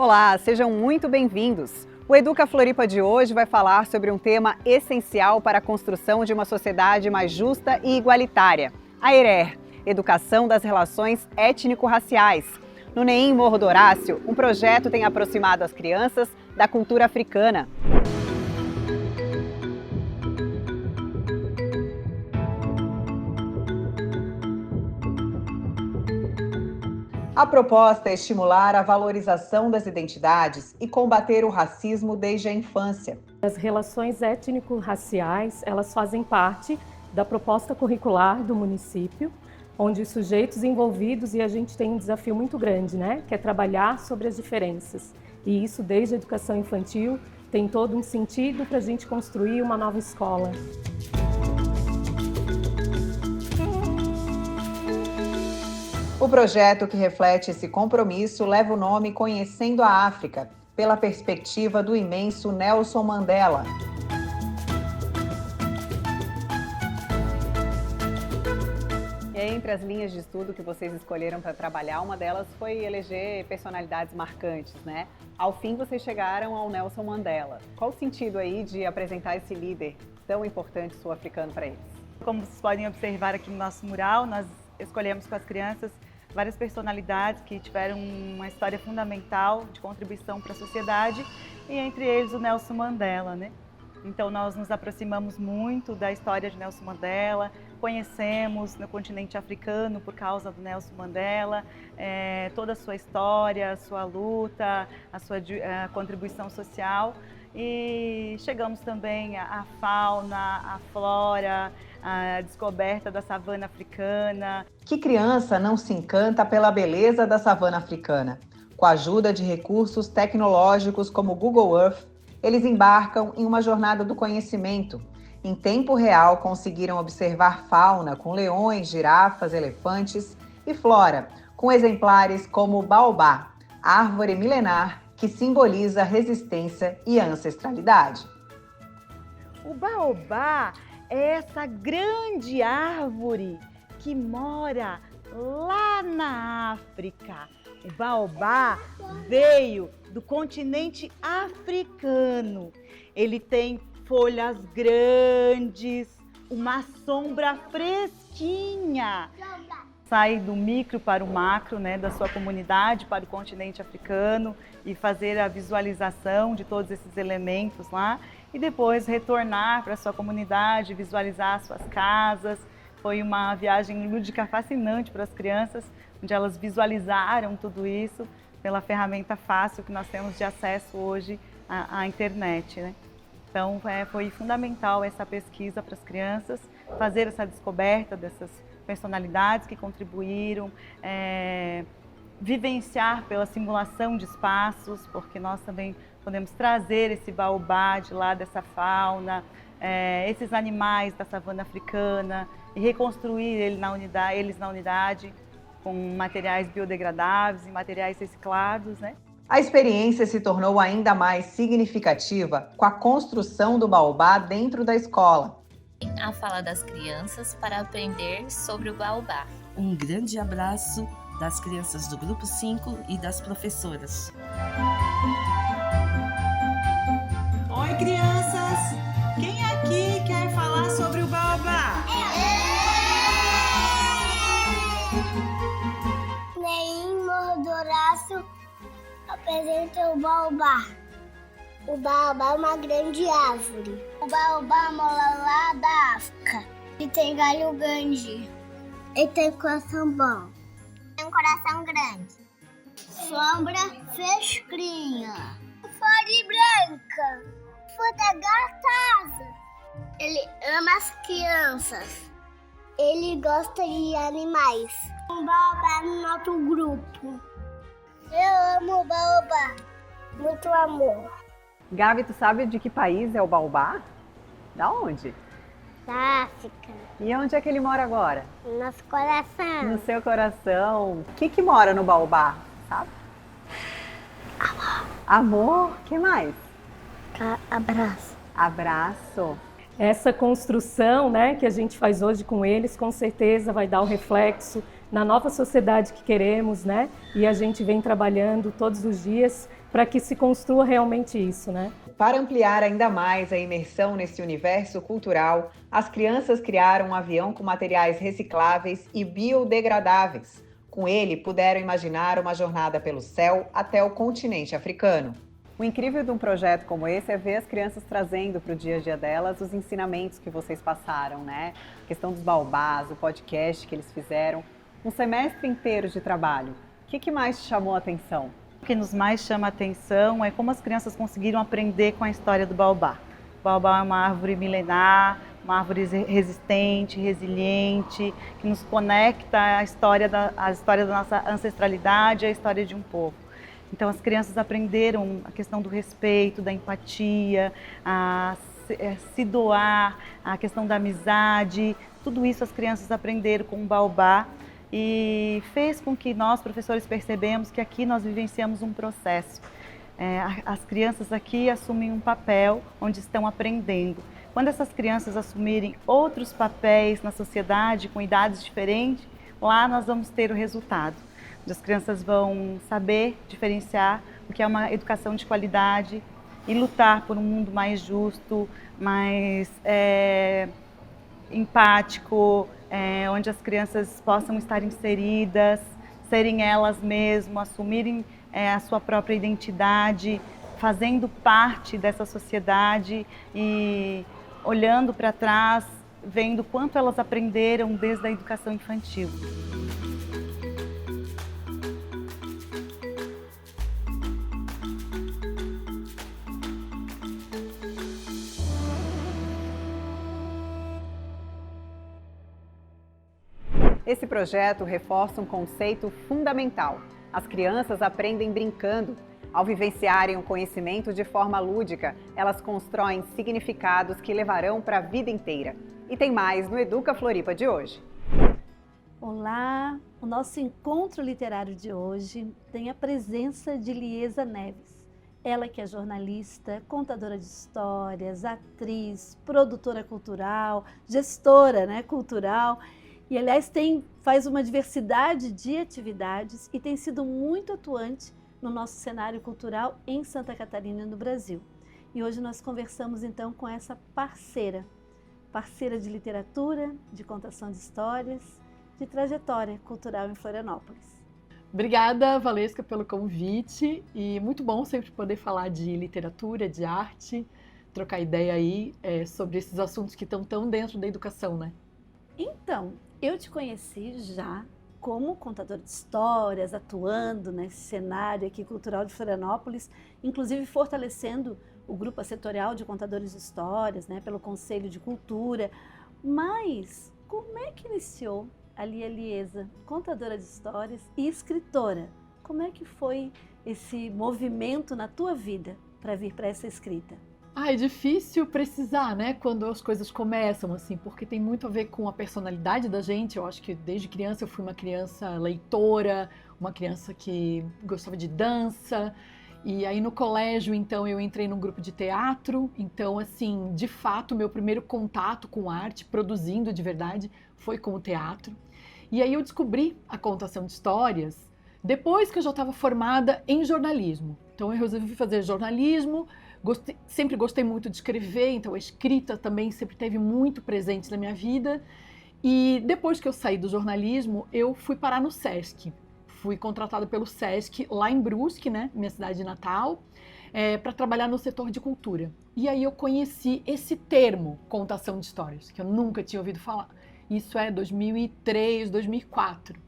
Olá, sejam muito bem-vindos. O Educa Floripa de hoje vai falar sobre um tema essencial para a construção de uma sociedade mais justa e igualitária. A ERER, Educação das Relações Étnico-Raciais. No NEIM Morro do Horácio, um projeto tem aproximado as crianças da cultura africana. A proposta é estimular a valorização das identidades e combater o racismo desde a infância. As relações étnico-raciais, elas fazem parte da proposta curricular do município, onde os sujeitos envolvidos, e a gente tem um desafio muito grande, né? Que é trabalhar sobre as diferenças. E isso, desde a educação infantil, tem todo um sentido para a gente construir uma nova escola. O projeto que reflete esse compromisso leva o nome Conhecendo a África, pela perspectiva do imenso Nelson Mandela. Entre as linhas de estudo que vocês escolheram para trabalhar, uma delas foi eleger personalidades marcantes, né? Ao fim, vocês chegaram ao Nelson Mandela. Qual o sentido aí de apresentar esse líder tão importante sul-africano para eles? Como vocês podem observar aqui no nosso mural, nós escolhemos com as crianças várias personalidades que tiveram uma história fundamental de contribuição para a sociedade, e entre eles o Nelson Mandela, né? Então nós nos aproximamos muito da história de Nelson Mandela, conhecemos no continente africano por causa do Nelson Mandela, toda a sua história, a sua luta, a sua contribuição social, e chegamos também à fauna, à flora, a descoberta da savana africana. Que criança não se encanta pela beleza da savana africana? Com a ajuda de recursos tecnológicos como o Google Earth, eles embarcam em uma jornada do conhecimento. Em tempo real, conseguiram observar fauna com leões, girafas, elefantes e flora, com exemplares como o baobá, árvore milenar que simboliza resistência e ancestralidade. O baobá é essa grande árvore que mora lá na África. O baobá veio do continente africano. Ele tem folhas grandes, uma sombra fresquinha. Sai do micro para o macro, né, da sua comunidade para o continente africano e fazer a visualização de todos esses elementos lá e depois retornar para a sua comunidade, visualizar suas casas. Foi uma viagem lúdica fascinante para as crianças, onde elas visualizaram tudo isso pela ferramenta fácil que nós temos de acesso hoje à internet, né? Então foi fundamental essa pesquisa para as crianças, fazer essa descoberta dessas personalidades que contribuíram, vivenciar pela simulação de espaços, porque nós também podemos trazer esse baobá de lá dessa fauna, esses animais da savana africana e reconstruir eles na unidade com materiais biodegradáveis e materiais reciclados, né? A experiência se tornou ainda mais significativa com a construção do baobá dentro da escola. A fala das crianças para aprender sobre o baobá. Um grande abraço das crianças do Grupo 5 e das professoras. Oi, crianças! Quem aqui quer falar sobre o baobá? NEIM Morro do Horácio apresenta o baobá. O baobá é uma grande árvore. O baobá mora lá da África. Ele tem galho grande. Ele tem coração bom. Tem um coração grande. Sombra fresquinha. Folha branca. Fruta gostosa. Ele ama as crianças. Ele gosta de animais. O baobá é no nosso grupo. Eu amo o baobá. Muito amor. Gabi, tu sabe de que país é o baobá? Da onde? Da África. E onde é que ele mora agora? No nosso coração. No seu coração. O que mora no baobá, sabe? Amor. Amor? O que mais? Abraço. Abraço. Essa construção, né, que a gente faz hoje com eles, com certeza vai dar um reflexo na nova sociedade que queremos, né? E a gente vem trabalhando todos os dias para que se construa realmente isso, né? Para ampliar ainda mais a imersão nesse universo cultural, as crianças criaram um avião com materiais recicláveis e biodegradáveis. Com ele, puderam imaginar uma jornada pelo céu até o continente africano. O incrível de um projeto como esse é ver as crianças trazendo para o dia a dia delas os ensinamentos que vocês passaram, né? A questão dos baobás, o podcast que eles fizeram. Um semestre inteiro de trabalho. O que mais te chamou a atenção? O que nos mais chama a atenção é como as crianças conseguiram aprender com a história do baobá. O baobá é uma árvore milenar, uma árvore resistente, resiliente, que nos conecta à história da nossa ancestralidade, à história de um povo. Então as crianças aprenderam a questão do respeito, da empatia, a se doar, a questão da amizade. Tudo isso as crianças aprenderam com o baobá. E fez com que nós, professores, percebemos que aqui nós vivenciamos um processo. As crianças aqui assumem um papel onde estão aprendendo. Quando essas crianças assumirem outros papéis na sociedade, com idades diferentes, lá nós vamos ter o resultado. As crianças vão saber diferenciar o que é uma educação de qualidade e lutar por um mundo mais justo, mais empático, onde as crianças possam estar inseridas, serem elas mesmas, assumirem a sua própria identidade, fazendo parte dessa sociedade e olhando para trás, vendo quanto elas aprenderam desde a educação infantil. Esse projeto reforça um conceito fundamental. As crianças aprendem brincando. Ao vivenciarem o conhecimento de forma lúdica, elas constroem significados que levarão para a vida inteira. E tem mais no Educa Floripa de hoje. Olá! O nosso encontro literário de hoje tem a presença de Liesa Neves. Ela que é jornalista, contadora de histórias, atriz, produtora cultural, gestora, cultural. E, aliás, faz uma diversidade de atividades e tem sido muito atuante no nosso cenário cultural em Santa Catarina e no Brasil. E hoje nós conversamos, então, com essa parceira de literatura, de contação de histórias, de trajetória cultural em Florianópolis. Obrigada, Valesca, pelo convite. E muito bom sempre poder falar de literatura, de arte, trocar ideia aí sobre esses assuntos que estão tão dentro da educação, né? Então, eu te conheci já como contadora de histórias, atuando nesse cenário aqui cultural de Florianópolis, inclusive fortalecendo o grupo setorial de contadores de histórias, pelo Conselho de Cultura. Mas como é que iniciou ali a Liesa, contadora de histórias e escritora? Como é que foi esse movimento na tua vida para vir para essa escrita? É difícil precisar, quando as coisas começam, assim, porque tem muito a ver com a personalidade da gente. Eu acho que desde criança eu fui uma criança leitora, uma criança que gostava de dança. E aí no colégio, então, eu entrei num grupo de teatro. Então, assim, de fato, meu primeiro contato com arte, produzindo de verdade, foi com o teatro. E aí eu descobri a contação de histórias depois que eu já estava formada em jornalismo. Então eu resolvi fazer jornalismo. Sempre gostei muito de escrever, então a escrita também sempre esteve muito presente na minha vida. E depois que eu saí do jornalismo, eu fui parar no Sesc. Fui contratada pelo Sesc lá em Brusque, minha cidade natal, para trabalhar no setor de cultura. E aí eu conheci esse termo, contação de histórias, que eu nunca tinha ouvido falar. Isso é 2003, 2004.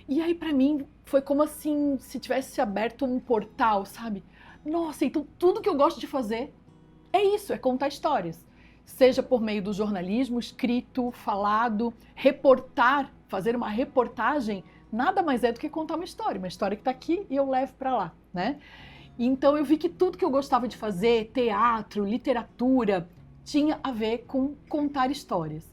E aí para mim foi como assim, se tivesse aberto um portal, sabe? Nossa, então tudo que eu gosto de fazer é isso, é contar histórias. Seja por meio do jornalismo, escrito, falado, reportar, fazer uma reportagem, nada mais é do que contar uma história que está aqui e eu levo para lá, Então eu vi que tudo que eu gostava de fazer, teatro, literatura, tinha a ver com contar histórias.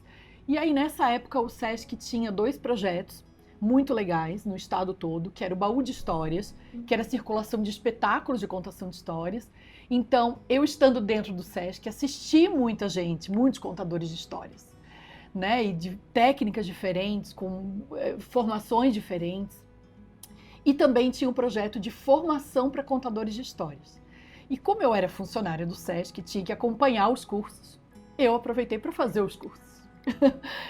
E aí nessa época o Sesc tinha 2 projetos muito legais no estado todo, que era o Baú de Histórias, que era a circulação de espetáculos de contação de histórias. Então, eu estando dentro do Sesc, assisti muita gente, muitos contadores de histórias, e de técnicas diferentes, com formações diferentes. E também tinha um projeto de formação para contadores de histórias. E como eu era funcionária do SESC, tinha que acompanhar os cursos, eu aproveitei para fazer os cursos.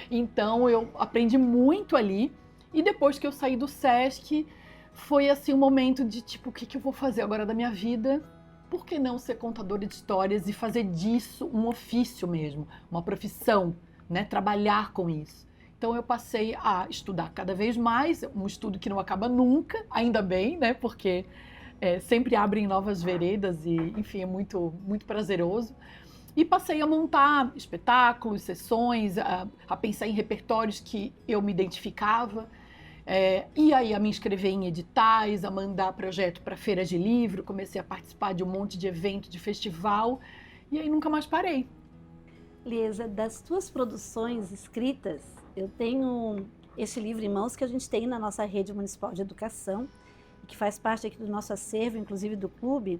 Então eu aprendi muito ali, e depois que eu saí do SESC, foi assim um momento de tipo, o que eu vou fazer agora da minha vida? Por que não ser contadora de histórias e fazer disso um ofício mesmo, uma profissão, né? Trabalhar com isso. Então eu passei a estudar cada vez mais, um estudo que não acaba nunca, ainda bem, né? Porque sempre abrem novas veredas e, enfim, é muito, muito prazeroso. E passei a montar espetáculos, sessões, a pensar em repertórios que eu me identificava. E aí a me inscrever em editais, a mandar projeto para feiras de livro, comecei a participar de um monte de evento, de festival, e aí nunca mais parei. Liesa, das tuas produções escritas, eu tenho esse livro em mãos que a gente tem na nossa rede municipal de educação, que faz parte aqui do nosso acervo, inclusive do clube,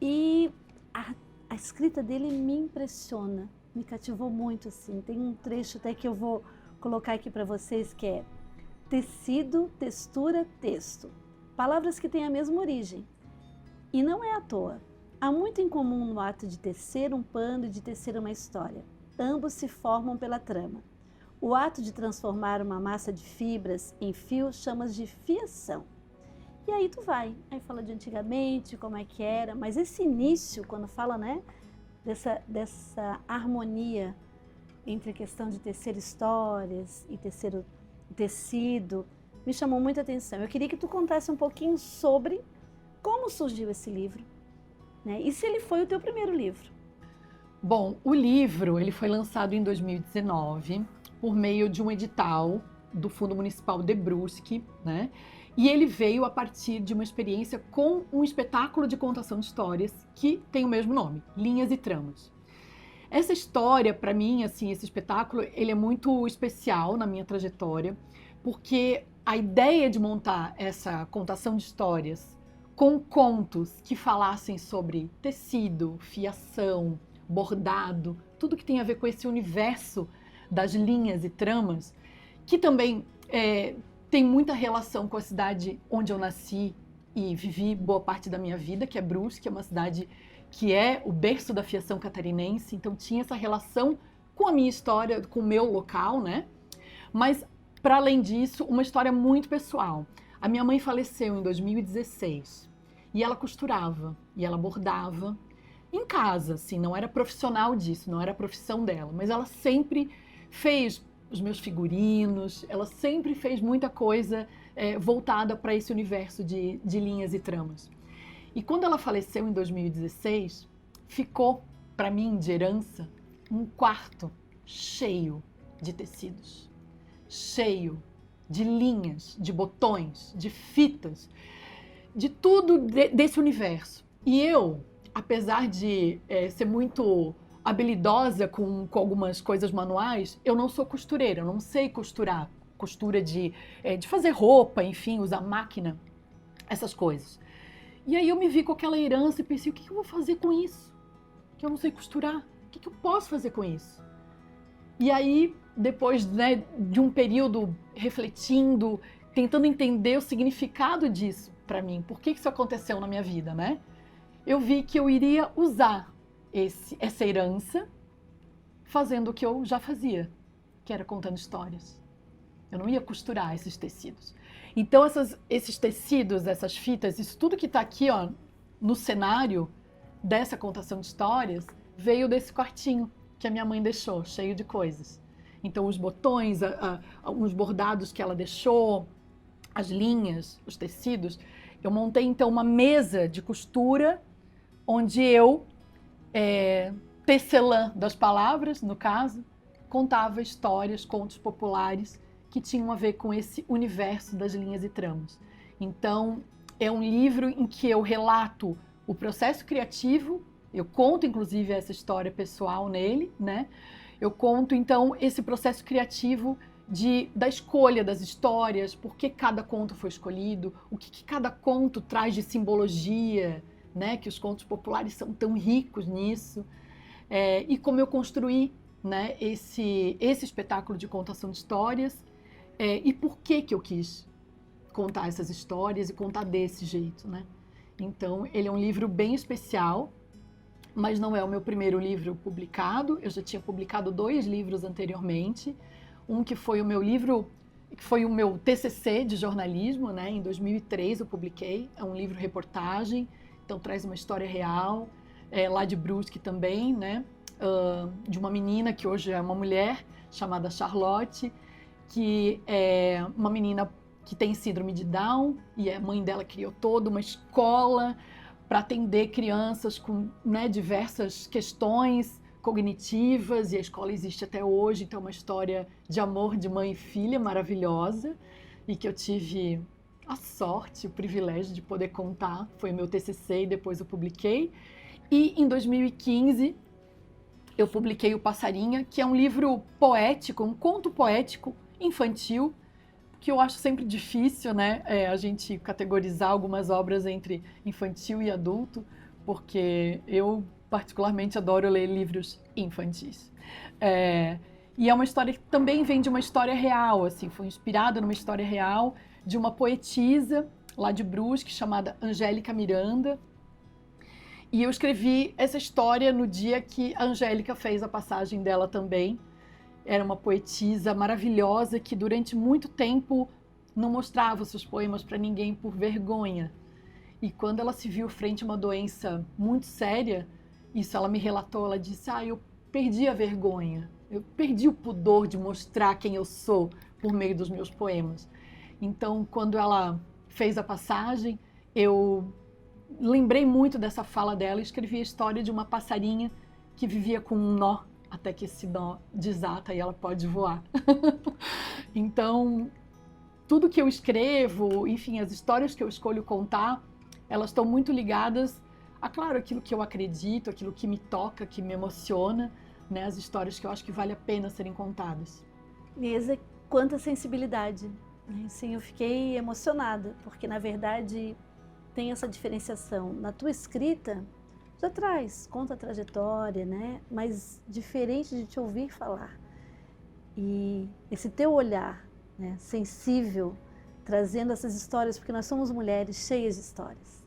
e a escrita dele me impressiona, me cativou muito, assim. Tem um trecho até que eu vou colocar aqui para vocês, que é: tecido, textura, texto. Palavras que têm a mesma origem. E não é à toa. Há muito em comum no ato de tecer um pano e de tecer uma história. Ambos se formam pela trama. O ato de transformar uma massa de fibras em fio chamas de fiação. E aí tu vai. Aí fala de antigamente, como é que era. Mas esse início, quando fala, né, dessa harmonia entre a questão de tecer histórias e tecer o tecido, me chamou muita atenção. Eu queria que tu contasse um pouquinho sobre como surgiu esse livro, né? E se ele foi o teu primeiro livro. Bom, o livro ele foi lançado em 2019 por meio de um edital do Fundo Municipal de Brusque, né? E ele veio a partir de uma experiência com um espetáculo de contação de histórias que tem o mesmo nome, Linhas e Tramas. Essa história, para mim, assim, esse espetáculo, ele é muito especial na minha trajetória, porque a ideia de montar essa contação de histórias com contos que falassem sobre tecido, fiação, bordado, tudo que tem a ver com esse universo das linhas e tramas, que também tem muita relação com a cidade onde eu nasci e vivi boa parte da minha vida, que é Brusque, é uma cidade que é o berço da fiação catarinense, então tinha essa relação com a minha história, com o meu local, né? Mas, para além disso, uma história muito pessoal. A minha mãe faleceu em 2016 e ela costurava e ela bordava em casa, assim, não era profissional disso, não era a profissão dela, mas ela sempre fez os meus figurinos, ela sempre fez muita coisa voltada para esse universo de linhas e tramas. E quando ela faleceu em 2016, ficou para mim de herança um quarto cheio de tecidos, cheio de linhas, de botões, de fitas, de tudo desse universo. E eu, apesar de ser muito habilidosa com algumas coisas manuais, eu não sou costureira, eu não sei costurar, costura de fazer roupa, enfim, usar máquina, essas coisas. E aí eu me vi com aquela herança e pensei, o que eu vou fazer com isso? Que eu não sei costurar, o que eu posso fazer com isso? E aí, depois, né, de um período refletindo, tentando entender o significado disso para mim, por que isso aconteceu na minha vida, né? Eu vi que eu iria usar essa herança fazendo o que eu já fazia, que era contando histórias. Eu não ia costurar esses tecidos. Então esses tecidos, essas fitas, isso tudo que está aqui, ó, no cenário dessa contação de histórias, veio desse quartinho que a minha mãe deixou, cheio de coisas. Então os botões, os bordados que ela deixou, as linhas, os tecidos. Eu montei então uma mesa de costura onde eu, tecelã das palavras, no caso, contava histórias, contos populares que tinham a ver com esse universo das linhas e tramas. Então, é um livro em que eu relato o processo criativo, eu conto inclusive essa história pessoal nele, né? Eu conto então esse processo criativo da escolha das histórias, por que cada conto foi escolhido, o que cada conto traz de simbologia, né? Que os contos populares são tão ricos nisso, e como eu construí, né, esse espetáculo de contação de histórias, e por que eu quis contar essas histórias e contar desse jeito, né? Então, ele é um livro bem especial, mas não é o meu primeiro livro publicado. Eu já tinha publicado 2 livros anteriormente. Um que foi o meu livro, que foi o meu TCC de jornalismo, né? Em 2003 eu publiquei. É um livro-reportagem, então traz uma história real, lá de Brusque também, né? De uma menina que hoje é uma mulher, chamada Charlotte, que é uma menina que tem síndrome de Down, e a mãe dela criou toda uma escola para atender crianças com, né, diversas questões cognitivas, e a escola existe até hoje, então é uma história de amor de mãe e filha maravilhosa, e que eu tive a sorte, o privilégio de poder contar. Foi o meu TCC e depois eu publiquei. E em 2015 eu publiquei O Passarinha, que é um livro poético, um conto poético infantil, que eu acho sempre difícil, né, a gente categorizar algumas obras entre infantil e adulto, porque eu particularmente adoro ler livros infantis. E é uma história que também vem de uma história real, assim, foi inspirada numa história real de uma poetisa lá de Brusque chamada Angélica Miranda. E eu escrevi essa história no dia que a Angélica fez a passagem dela também. Era uma poetisa maravilhosa que durante muito tempo não mostrava seus poemas para ninguém por vergonha. E quando ela se viu frente a uma doença muito séria, isso ela me relatou, ela disse: eu perdi a vergonha, eu perdi o pudor de mostrar quem eu sou por meio dos meus poemas. Então, quando ela fez a passagem, eu lembrei muito dessa fala dela e escrevi a história de uma passarinha que vivia com um nó, até que esse nó desata e ela pode voar. Então, tudo que eu escrevo, enfim, as histórias que eu escolho contar, elas estão muito ligadas a, claro, aquilo que eu acredito, aquilo que me toca, que me emociona, né? As histórias que eu acho que vale a pena serem contadas. Liesa, quanta sensibilidade. Sim, eu fiquei emocionada, porque na verdade tem essa diferenciação. Na tua escrita, já traz, conta a trajetória, né? Mas diferente de te ouvir falar. E esse teu olhar, né, sensível, trazendo essas histórias, porque nós somos mulheres cheias de histórias.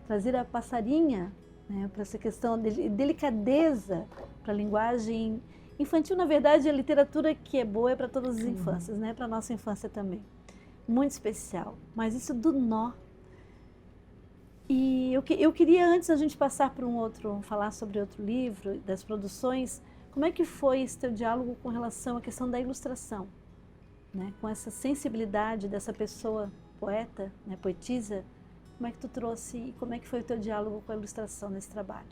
Trazer a passarinha, né, para essa questão de delicadeza, para a linguagem infantil. Na verdade, a literatura que é boa é para todas as infâncias, né? Para a nossa infância também. Muito especial. Mas isso do nó. E eu queria, antes da gente passar para falar sobre outro livro, das produções, como é que foi esse teu diálogo com relação à questão da ilustração? Né? Com essa sensibilidade dessa pessoa poeta, né, poetisa, como é que tu trouxe e como é que foi o teu diálogo com a ilustração nesse trabalho?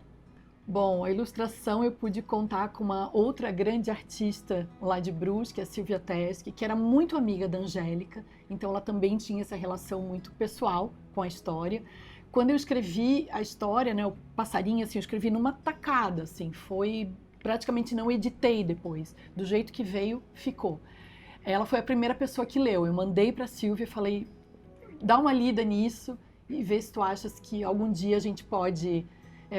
Bom, a ilustração eu pude contar com uma outra grande artista lá de Brusque, a Silvia Teske, que era muito amiga da Angélica, então ela também tinha essa relação muito pessoal com a história. Quando eu escrevi a história, né, o Passarinho, assim, eu escrevi numa tacada, assim, foi praticamente não editei depois, do jeito que veio, ficou. Ela foi a primeira pessoa que leu, eu mandei para a Silvia e falei, dá uma lida nisso e vê se tu achas que algum dia a gente pode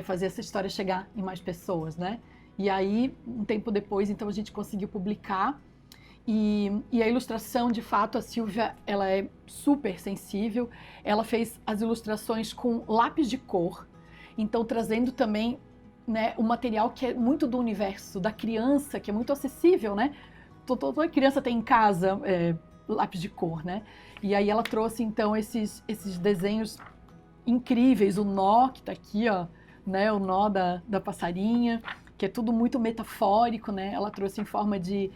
fazer essa história chegar em mais pessoas, né? E aí, um tempo depois, então a gente conseguiu publicar. E a ilustração, de fato, a Silvia, ela é super sensível. Ela fez as ilustrações com lápis de cor, então trazendo também, né, um material que é muito do universo da criança, que é muito acessível, né? Toda criança tem em casa lápis de cor, né? E aí ela trouxe, então, esses desenhos incríveis. O nó, que tá aqui, ó, né? O nó da passarinha, que é tudo muito metafórico, né? Ela trouxe em forma de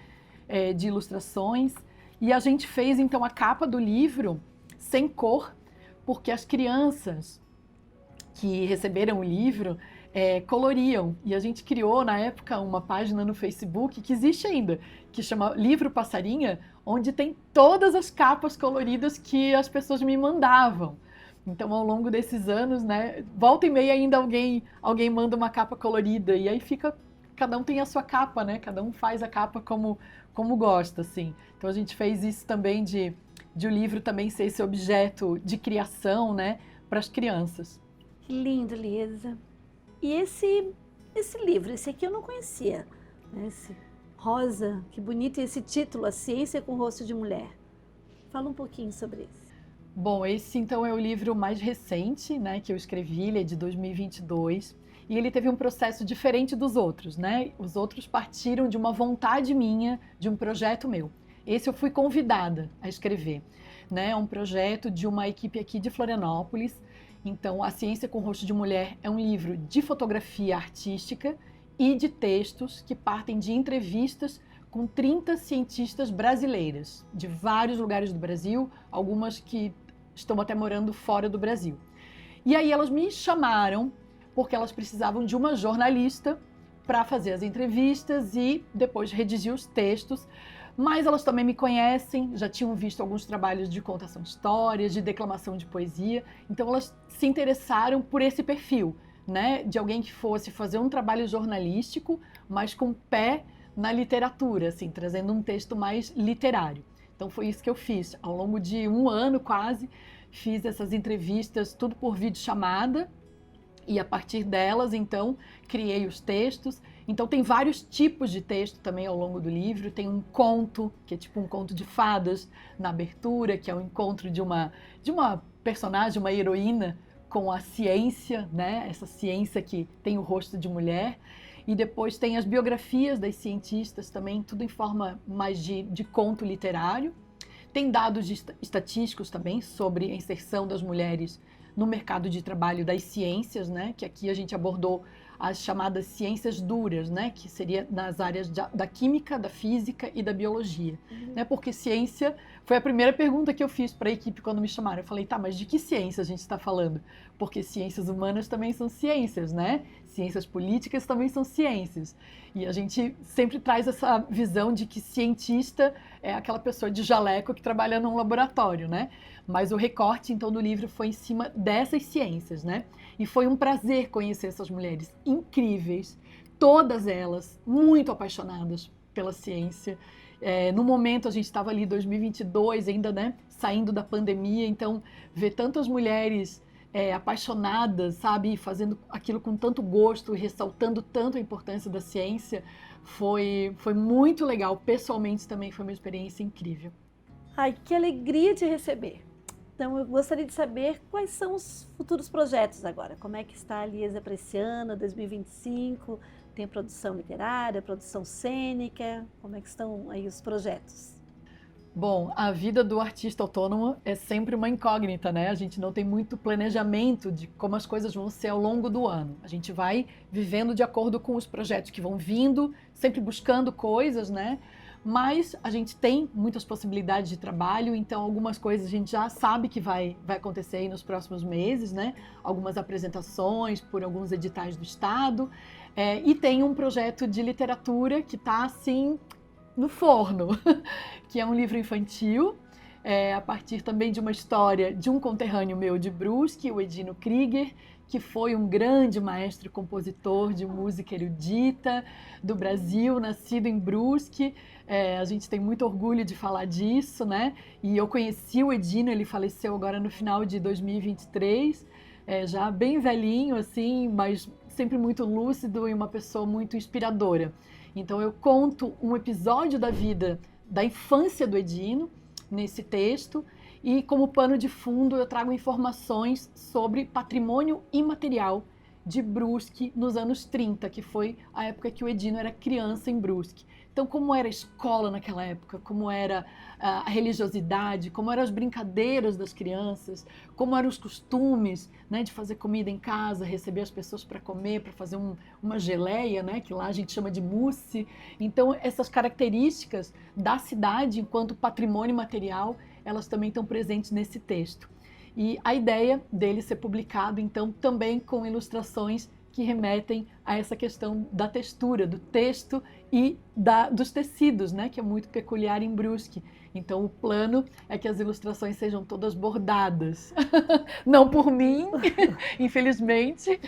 ilustrações. E a gente fez, então, a capa do livro sem cor, porque as crianças que receberam o livro coloriam. E a gente criou, na época, uma página no Facebook, que existe ainda, que chama Livro Passarinha, onde tem todas as capas coloridas que as pessoas me mandavam. Então, ao longo desses anos, né, volta e meia ainda alguém manda uma capa colorida, e aí fica, cada um tem a sua capa, né? Cada um faz a capa como gosta, assim. Então, a gente fez isso também de o livro também ser esse objeto de criação, né, para as crianças. Que lindo, Liesa. E esse livro, esse aqui eu não conhecia, né? Esse rosa, que bonito, e esse título, A Ciência com Rosto de Mulher. Fala um pouquinho sobre isso. Bom, esse então é o livro mais recente, né, que eu escrevi, ele é de 2022, e ele teve um processo diferente dos outros, né? Os outros partiram de uma vontade minha, de um projeto meu. Esse eu fui convidada a escrever, né? É um projeto de uma equipe aqui de Florianópolis. Então, A Ciência com Rosto de Mulher é um livro de fotografia artística e de textos que partem de entrevistas com 30 cientistas brasileiras, de vários lugares do Brasil, algumas que estão até morando fora do Brasil. E aí elas me chamaram porque elas precisavam de uma jornalista para fazer as entrevistas e depois redigir os textos, mas elas também me conhecem, já tinham visto alguns trabalhos de contação de histórias, de declamação de poesia, então elas se interessaram por esse perfil, né, de alguém que fosse fazer um trabalho jornalístico, mas com pé na literatura, assim, trazendo um texto mais literário. Então foi isso que eu fiz. Ao longo de um ano quase, fiz essas entrevistas, tudo por videochamada, e a partir delas, então, criei os textos. Então tem vários tipos de texto também ao longo do livro. Tem um conto, que é tipo um conto de fadas na abertura, que é o encontro de uma personagem, uma heroína, com a ciência, né? Essa ciência que tem o rosto de mulher. E depois tem as biografias das cientistas também, tudo em forma mais de conto literário. Tem dados estatísticos também sobre a inserção das mulheres no mercado de trabalho das ciências, né? Que aqui a gente abordou as chamadas ciências duras, né? Que seria nas áreas da química, da física e da biologia. Né? Porque ciência foi a primeira pergunta que eu fiz para a equipe quando me chamaram. Eu falei, tá, mas de que ciência a gente está falando? Porque ciências humanas também são ciências, né? Ciências políticas também são ciências. E a gente sempre traz essa visão de que cientista é aquela pessoa de jaleco que trabalha num laboratório, né? Mas o recorte, então, do livro foi em cima dessas ciências, né? E foi um prazer conhecer essas mulheres incríveis, todas elas muito apaixonadas pela ciência. No momento, a gente estava ali em 2022, ainda, né? Saindo da pandemia, então, ver tantas mulheres apaixonadas, sabe, fazendo aquilo com tanto gosto e ressaltando tanto a importância da ciência, foi muito legal. Pessoalmente também foi uma experiência incrível. Ai, que alegria te receber. Então eu gostaria de saber quais são os futuros projetos agora. Como é que está a Liesa para esse ano, 2025? Tem produção literária, produção cênica? Como é que estão aí os projetos? Bom, a vida do artista autônomo é sempre uma incógnita, né? A gente não tem muito planejamento de como as coisas vão ser ao longo do ano. A gente vai vivendo de acordo com os projetos que vão vindo, sempre buscando coisas, né? Mas a gente tem muitas possibilidades de trabalho, então algumas coisas a gente já sabe que vai acontecer aí nos próximos meses, né? Algumas apresentações por alguns editais do Estado. E tem um projeto de literatura que está, assim, no forno, que é um livro infantil, a partir também de uma história de um conterrâneo meu de Brusque, o Edino Krieger, que foi um grande maestro compositor de música erudita do Brasil, nascido em Brusque. A gente tem muito orgulho de falar disso, né? E eu conheci o Edino, ele faleceu agora no final de 2023, já bem velhinho, assim, mas sempre muito lúcido e uma pessoa muito inspiradora. Então eu conto um episódio da vida, da infância do Edino, nesse texto, e como pano de fundo eu trago informações sobre patrimônio imaterial de Brusque nos anos 30, que foi a época que o Edino era criança em Brusque. Então, como era a escola naquela época, como era a religiosidade, como eram as brincadeiras das crianças, como eram os costumes, né, de fazer comida em casa, receber as pessoas para comer, para fazer uma geleia, né, que lá a gente chama de mousse. Então, essas características da cidade enquanto patrimônio material, elas também estão presentes nesse texto. E a ideia dele ser publicado, então, também com ilustrações que remetem a essa questão da textura, do texto e dos tecidos, né, que é muito peculiar em Brusque. Então, o plano é que as ilustrações sejam todas bordadas. Não por mim, infelizmente,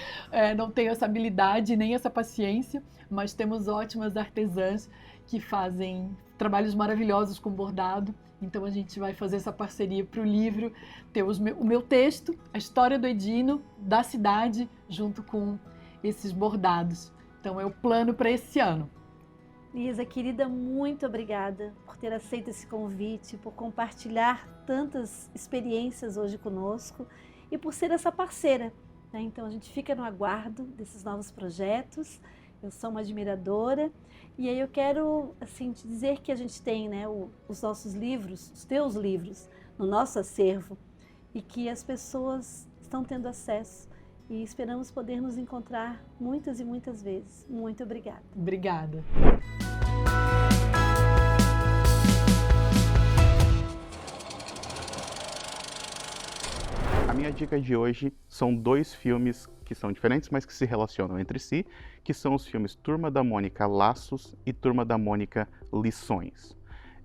não tenho essa habilidade nem essa paciência, mas temos ótimas artesãs que fazem trabalhos maravilhosos com bordado. Então a gente vai fazer essa parceria para o livro ter o meu texto, a história do Edino, da cidade, junto com esses bordados. Então é o plano para esse ano. Liesa, querida, muito obrigada por ter aceito esse convite, por compartilhar tantas experiências hoje conosco e por ser essa parceira, né? Então a gente fica no aguardo desses novos projetos. Eu sou uma admiradora e aí eu quero assim te dizer que a gente tem, né, os nossos livros, os teus livros no nosso acervo e que as pessoas estão tendo acesso e esperamos poder nos encontrar muitas e muitas vezes. Muito obrigada. Obrigada. A minha dica de hoje são 2 filmes que são diferentes, mas que se relacionam entre si, que são os filmes Turma da Mônica Laços e Turma da Mônica Lições.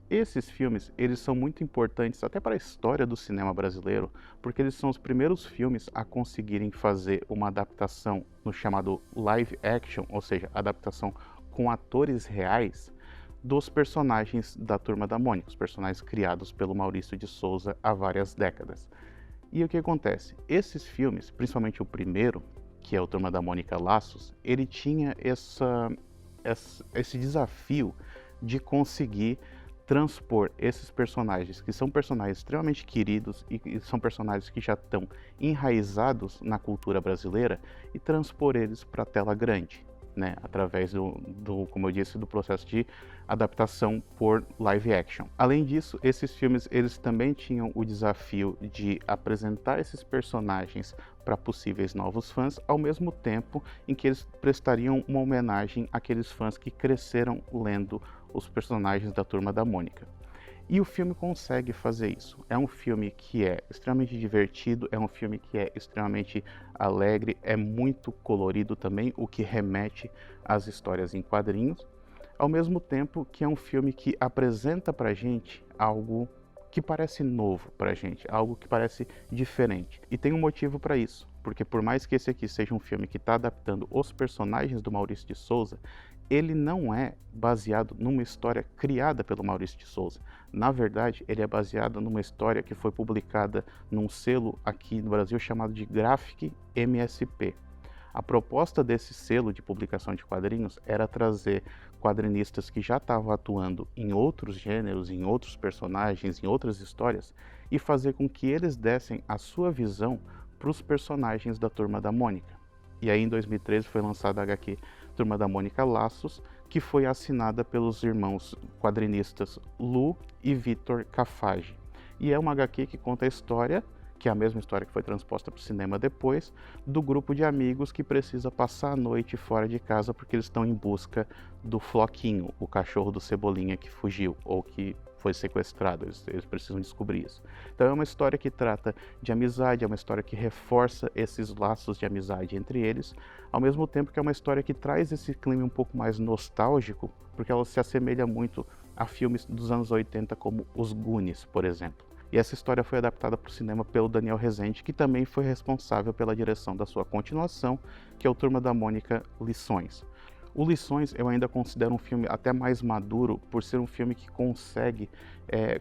Esses filmes, eles são muito importantes até para a história do cinema brasileiro, porque eles são os primeiros filmes a conseguirem fazer uma adaptação no chamado live action, ou seja, adaptação com atores reais dos personagens da Turma da Mônica, os personagens criados pelo Maurício de Souza há várias décadas. E o que acontece? Esses filmes, principalmente o primeiro, que é o Turma da Mônica Laços, ele tinha esse desafio de conseguir transpor esses personagens, que são personagens extremamente queridos e são personagens que já estão enraizados na cultura brasileira, e transpor eles para a tela grande, né, através como eu disse, do processo de adaptação por live action. Além disso, esses filmes eles também tinham o desafio de apresentar esses personagens para possíveis novos fãs, ao mesmo tempo em que eles prestariam uma homenagem àqueles fãs que cresceram lendo os personagens da Turma da Mônica. E o filme consegue fazer isso. É um filme que é extremamente divertido, é um filme que é extremamente alegre, é muito colorido também, o que remete às histórias em quadrinhos, ao mesmo tempo que é um filme que apresenta pra gente algo que parece novo pra gente, algo que parece diferente. E tem um motivo para isso, porque por mais que esse aqui seja um filme que está adaptando os personagens do Maurício de Souza, ele não é baseado numa história criada pelo Maurício de Souza. Na verdade, ele é baseado numa história que foi publicada num selo aqui no Brasil chamado de Graphic MSP. A proposta desse selo de publicação de quadrinhos era trazer quadrinistas que já estavam atuando em outros gêneros, em outros personagens, em outras histórias, e fazer com que eles dessem a sua visão para os personagens da Turma da Mônica. E aí em 2013 foi lançada a HQ Turma da Mônica Laços, que foi assinada pelos irmãos quadrinistas Lu e Vitor Cafage. E é uma HQ que conta a história, que é a mesma história que foi transposta para o cinema depois, do grupo de amigos que precisa passar a noite fora de casa porque eles estão em busca do Floquinho, o cachorro do Cebolinha que fugiu ou que foi sequestrado, eles precisam descobrir isso. Então é uma história que trata de amizade, é uma história que reforça esses laços de amizade entre eles, ao mesmo tempo que é uma história que traz esse clima um pouco mais nostálgico, porque ela se assemelha muito a filmes dos anos 80 como Os Goonies, por exemplo. E essa história foi adaptada para o cinema pelo Daniel Rezende, que também foi responsável pela direção da sua continuação, que é o Turma da Mônica Lições. O Lições eu ainda considero um filme até mais maduro, por ser um filme que consegue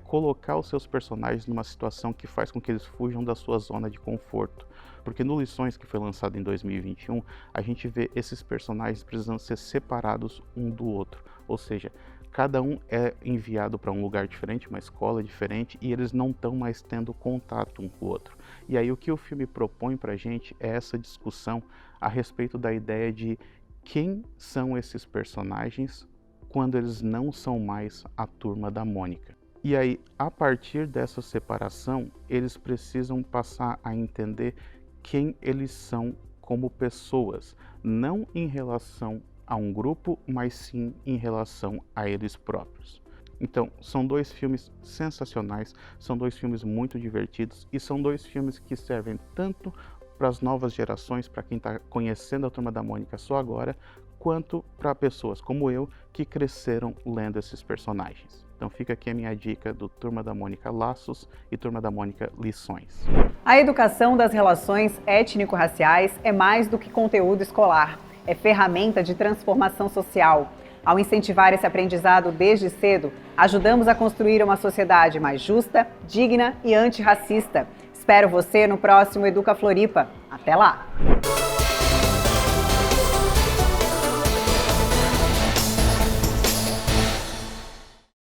colocar os seus personagens numa situação que faz com que eles fujam da sua zona de conforto. Porque no Lições, que foi lançado em 2021, a gente vê esses personagens precisando ser separados um do outro. Ou seja, cada um é enviado para um lugar diferente, uma escola diferente, e eles não estão mais tendo contato um com o outro. E aí o que o filme propõe para a gente é essa discussão a respeito da ideia de quem são esses personagens quando eles não são mais a Turma da Mônica. E aí, a partir dessa separação, eles precisam passar a entender quem eles são como pessoas, não em relação a um grupo, mas sim em relação a eles próprios. Então, são 2 filmes sensacionais, são 2 filmes muito divertidos e são 2 filmes que servem tanto para as novas gerações, para quem está conhecendo a Turma da Mônica só agora, quanto para pessoas como eu que cresceram lendo esses personagens. Então fica aqui a minha dica do Turma da Mônica Laços e Turma da Mônica Lições. A educação das relações étnico-raciais é mais do que conteúdo escolar, é ferramenta de transformação social. Ao incentivar esse aprendizado desde cedo, ajudamos a construir uma sociedade mais justa, digna e antirracista. Espero você no próximo Educa Floripa. Até lá!